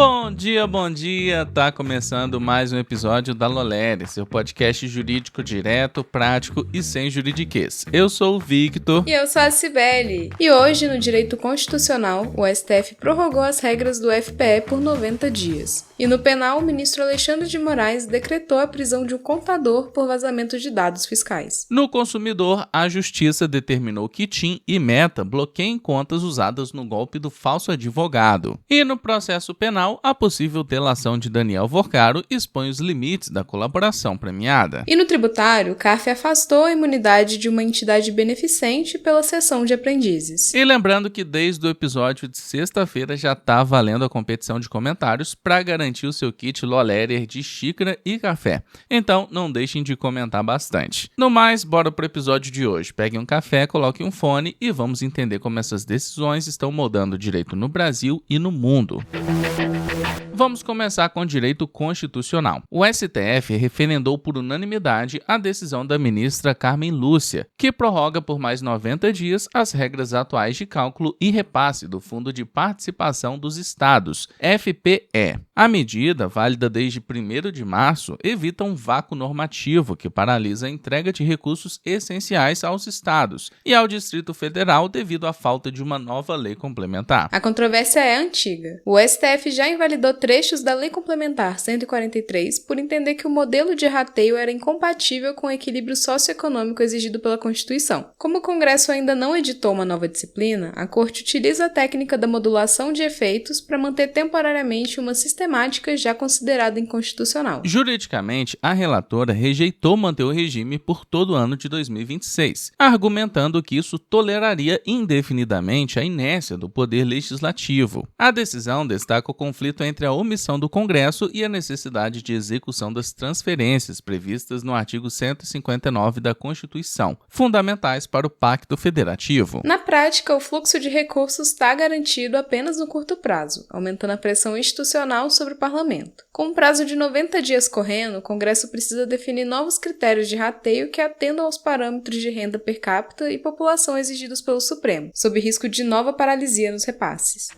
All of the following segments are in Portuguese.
Bom dia, tá começando mais um episódio da Loléria, seu podcast jurídico direto, prático e sem juridiquês. Eu sou o Victor. E eu sou a Cibele. E hoje, no Direito Constitucional, o STF prorrogou as regras do FPE por 90 dias. E no penal, o ministro Alexandre de Moraes decretou a prisão de um contador por vazamento de dados fiscais. No consumidor, a Justiça determinou que TIM e Meta bloqueiem contas usadas no golpe do falso advogado. E no processo penal, a possível delação de Daniel Vorcaro expõe os limites da colaboração premiada. E no tributário, o CARF afastou a imunidade de uma entidade beneficente pela cessão de aprendizes. E lembrando que desde o episódio de sexta-feira já tá valendo a competição de comentários para garantir o seu kit Loléria de xícara e café. Então não deixem de comentar bastante. No mais, bora pro episódio de hoje. Peguem um café, coloquem um fone e vamos entender como essas decisões estão mudando o direito no Brasil e no mundo. Vamos começar com o direito constitucional. O STF referendou por unanimidade a decisão da ministra Carmen Lúcia, que prorroga por mais 90 dias as regras atuais de cálculo e repasse do Fundo de Participação dos Estados, FPE. A medida, válida desde 1º de março, evita um vácuo normativo que paralisa a entrega de recursos essenciais aos estados e ao Distrito Federal devido à falta de uma nova lei complementar. A controvérsia é antiga. O STF já invalidou trechos da Lei Complementar 143 por entender que o modelo de rateio era incompatível com o equilíbrio socioeconômico exigido pela Constituição. Como o Congresso ainda não editou uma nova disciplina, a Corte utiliza a técnica da modulação de efeitos para manter temporariamente uma sistemática já considerada inconstitucional. Juridicamente, a relatora rejeitou manter o regime por todo o ano de 2026, argumentando que isso toleraria indefinidamente a inércia do Poder Legislativo. A decisão destaca o conflito entre a omissão do Congresso e a necessidade de execução das transferências previstas no artigo 159 da Constituição, fundamentais para o Pacto Federativo. Na prática, o fluxo de recursos está garantido apenas no curto prazo, aumentando a pressão institucional sobre o Parlamento. Com um prazo de 90 dias correndo, o Congresso precisa definir novos critérios de rateio que atendam aos parâmetros de renda per capita e população exigidos pelo Supremo, sob risco de nova paralisia nos repasses.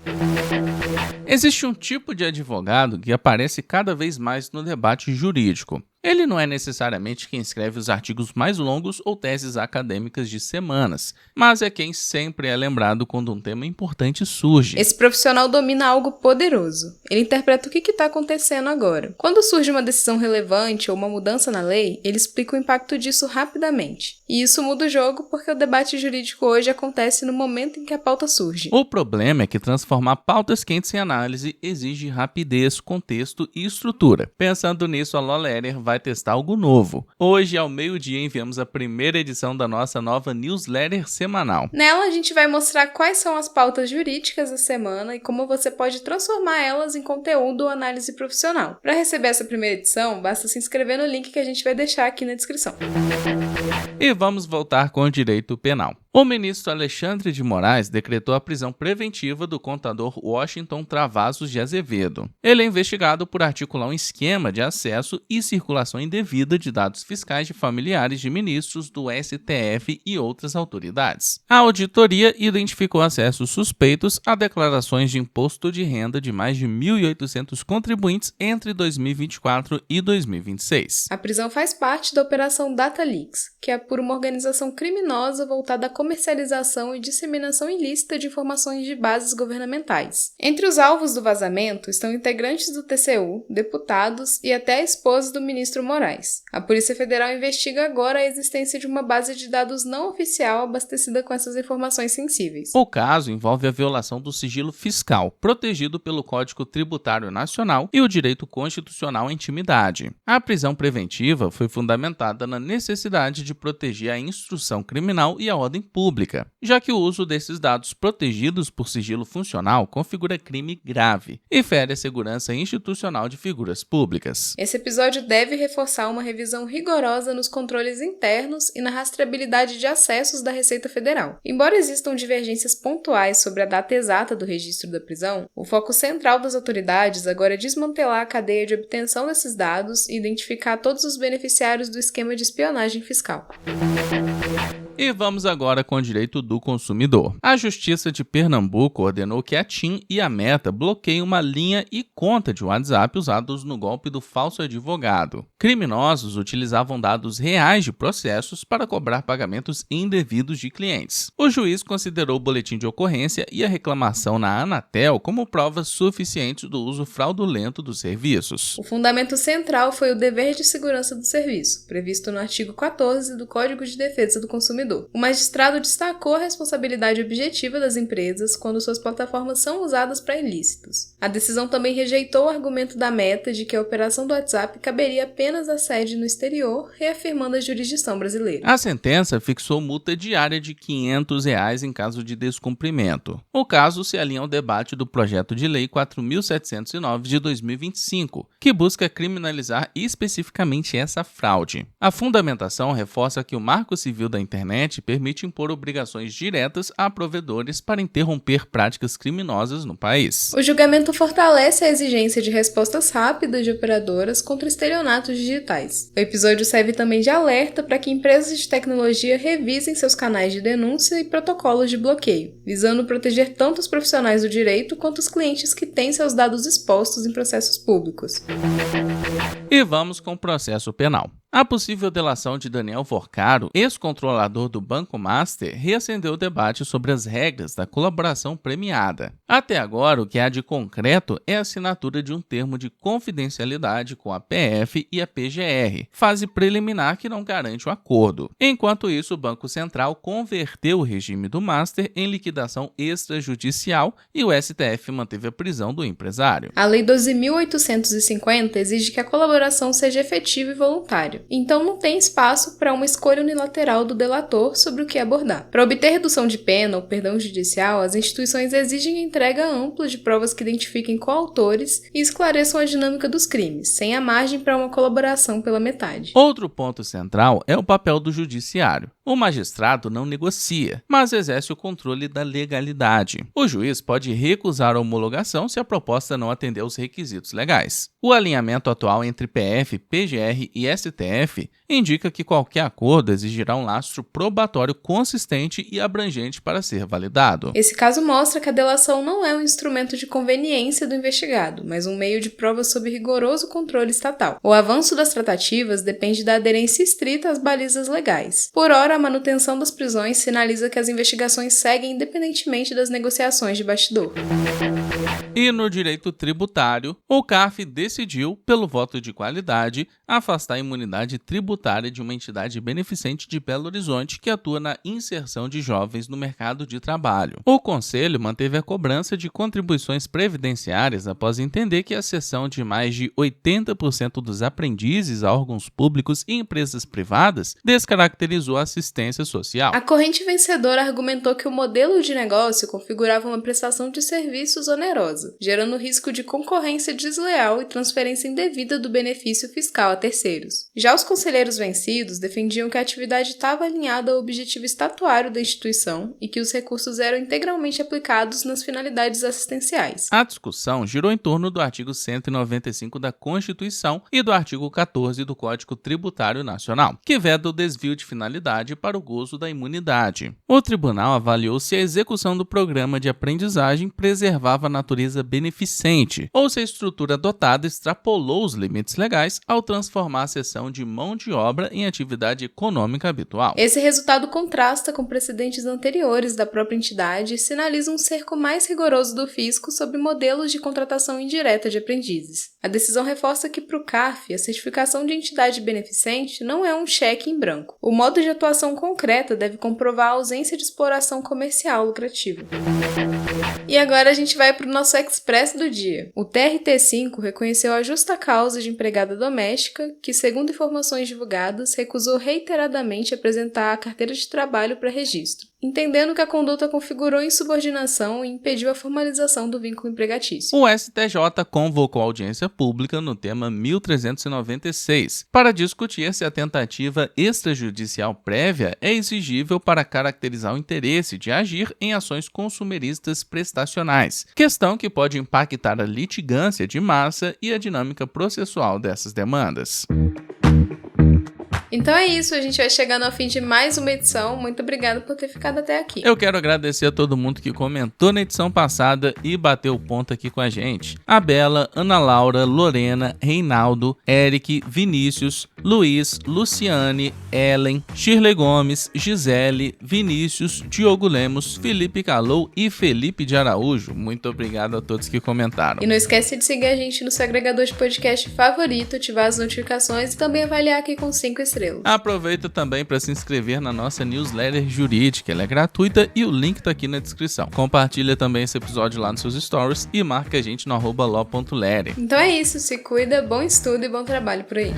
Existe um tipo de advogado que aparece cada vez mais no debate jurídico. Ele não é necessariamente quem escreve os artigos mais longos ou teses acadêmicas de semanas, mas é quem sempre é lembrado quando um tema importante surge. Esse profissional domina algo poderoso. Ele interpreta o que está acontecendo agora. Quando surge uma decisão relevante ou uma mudança na lei, ele explica o impacto disso rapidamente. E isso muda o jogo porque o debate jurídico hoje acontece no momento em que a pauta surge. O problema é que transformar pautas quentes em análise exige rapidez, contexto e estrutura. Pensando nisso, a Loléria vai testar algo novo. Hoje, ao meio-dia, enviamos a primeira edição da nossa nova newsletter semanal. Nela, a gente vai mostrar quais são as pautas jurídicas da semana e como você pode transformar elas em conteúdo ou análise profissional. Para receber essa primeira edição, basta se inscrever no link que a gente vai deixar aqui na descrição. E vamos voltar com o direito penal. O ministro Alexandre de Moraes decretou a prisão preventiva do contador Washington Travassos de Azevedo. Ele é investigado por articular um esquema de acesso e circulação indevida de dados fiscais de familiares de ministros do STF e outras autoridades. A auditoria identificou acessos suspeitos a declarações de imposto de renda de mais de 1.800 contribuintes entre 2024 e 2026. A prisão faz parte da Operação DataLeaks, que é por uma organização criminosa voltada à comercialização e disseminação ilícita de informações de bases governamentais. Entre os alvos do vazamento estão integrantes do TCU, deputados e até a esposa do ministro Moraes. A Polícia Federal investiga agora a existência de uma base de dados não oficial abastecida com essas informações sensíveis. O caso envolve a violação do sigilo fiscal, protegido pelo Código Tributário Nacional e o direito constitucional à intimidade. A prisão preventiva foi fundamentada na necessidade de proteger a instrução criminal e a ordem pública, já que o uso desses dados protegidos por sigilo funcional configura crime grave e fere a segurança institucional de figuras públicas. Esse episódio deve reforçar uma revisão rigorosa nos controles internos e na rastreabilidade de acessos da Receita Federal. Embora existam divergências pontuais sobre a data exata do registro da prisão, o foco central das autoridades agora é desmantelar a cadeia de obtenção desses dados e identificar todos os beneficiários do esquema de espionagem fiscal. E vamos agora com o direito do consumidor. A Justiça de Pernambuco ordenou que a TIM e a Meta bloqueiem uma linha e conta de WhatsApp usados no golpe do falso advogado. Criminosos utilizavam dados reais de processos para cobrar pagamentos indevidos de clientes. O juiz considerou o boletim de ocorrência e a reclamação na Anatel como provas suficientes do uso fraudulento dos serviços. O fundamento central foi o dever de segurança do serviço, previsto no artigo 14 do Código de Defesa do Consumidor. O magistrado destacou a responsabilidade objetiva das empresas quando suas plataformas são usadas para ilícitos. A decisão também rejeitou o argumento da Meta de que a operação do WhatsApp caberia apenas à sede no exterior, reafirmando a jurisdição brasileira. A sentença fixou multa diária de R$ 500 em caso de descumprimento. O caso se alinha ao debate do projeto de lei 4.709 de 2025, que busca criminalizar especificamente essa fraude. A fundamentação reforça que o Marco Civil da Internet permite impor obrigações diretas a provedores para interromper práticas criminosas no país. O julgamento fortalece a exigência de respostas rápidas de operadoras contra estelionatos digitais. O episódio serve também de alerta para que empresas de tecnologia revisem seus canais de denúncia e protocolos de bloqueio, visando proteger tanto os profissionais do direito quanto os clientes que têm seus dados expostos em processos públicos. E vamos com o processo penal. A possível delação de Daniel Forcaro, ex-controlador do Banco Master, reacendeu o debate sobre as regras da colaboração premiada. Até agora, o que há de concreto é a assinatura de um termo de confidencialidade com a PF e a PGR, fase preliminar que não garante o acordo. Enquanto isso, o Banco Central converteu o regime do Master em liquidação extrajudicial e o STF manteve a prisão do empresário. A Lei 12.850 exige que a colaboração seja efetiva e voluntária. Então não tem espaço para uma escolha unilateral do delator sobre o que abordar. Para obter redução de pena ou perdão judicial, as instituições exigem a entrega ampla de provas que identifiquem coautores e esclareçam a dinâmica dos crimes, sem a margem para uma colaboração pela metade. Outro ponto central é o papel do judiciário. O magistrado não negocia, mas exerce o controle da legalidade. O juiz pode recusar a homologação se a proposta não atender aos requisitos legais. O alinhamento atual entre PF, PGR e STF indica que qualquer acordo exigirá um lastro probatório consistente e abrangente para ser validado. Esse caso mostra que a delação não é um instrumento de conveniência do investigado, mas um meio de prova sob rigoroso controle estatal. O avanço das tratativas depende da aderência estrita às balizas legais. Por ora, a manutenção das prisões sinaliza que as investigações seguem independentemente das negociações de bastidor. E no direito tributário, o CARF decidiu, pelo voto de qualidade, afastar a imunidade tributária de uma entidade beneficente de Belo Horizonte que atua na inserção de jovens no mercado de trabalho. O Conselho manteve a cobrança de contribuições previdenciárias após entender que a cessão de mais de 80% dos aprendizes a órgãos públicos e empresas privadas descaracterizou a assistência social. A corrente vencedora argumentou que o modelo de negócio configurava uma prestação de serviços onerosa, gerando risco de concorrência desleal e transferência indevida do benefício fiscal a terceiros. Já os conselheiros vencidos defendiam que a atividade estava alinhada ao objetivo estatuário da instituição e que os recursos eram integralmente aplicados nas finalidades assistenciais. A discussão girou em torno do artigo 195 da Constituição e do artigo 14 do Código Tributário Nacional, que veda o desvio de finalidade para o gozo da imunidade. O tribunal avaliou se a execução do programa de aprendizagem preservava a natureza beneficente ou se a estrutura adotada extrapolou os limites legais ao transformar a cessão de mão de obra em atividade econômica habitual. Esse resultado contrasta com precedentes anteriores da própria entidade e sinaliza um cerco mais rigoroso do fisco sobre modelos de contratação indireta de aprendizes. A decisão reforça que para o CARF, a certificação de entidade beneficente não é um cheque em branco. O modo de atuação concreta deve comprovar a ausência de exploração comercial lucrativa. E agora a gente vai para o nosso Express do dia. O TRT5 reconheceu a justa causa de empregada doméstica que, segundo informações divulgadas, recusou reiteradamente apresentar a carteira de trabalho para registro, entendendo que a conduta configurou insubordinação e impediu a formalização do vínculo empregatício. O STJ convocou audiência pública no tema 1396 para discutir se a tentativa extrajudicial prévia é exigível para caracterizar o interesse de agir em ações consumeristas prestacionais, questão que pode impactar a litigância de massa e a dinâmica processual dessas demandas. Então é isso, a gente vai chegando ao fim de mais uma edição. Muito obrigada por ter ficado até aqui. Eu quero agradecer a todo mundo que comentou na edição passada e bateu ponto aqui com a gente. A Bela, Ana Laura, Lorena, Reinaldo, Eric, Vinícius, Luiz, Luciane, Ellen, Shirley Gomes, Gisele, Vinícius, Diogo Lemos, Felipe Calou e Felipe de Araújo. Muito obrigado a todos que comentaram. E não esquece de seguir a gente no seu agregador de podcast favorito, ativar as notificações e também avaliar aqui com 5 estrelas. Aproveita também para se inscrever na nossa newsletter jurídica, ela é gratuita e o link tá aqui na descrição. Compartilha também esse episódio lá nos seus stories e marca a gente no @lo.letter. Então é isso, se cuida, bom estudo e bom trabalho por aí.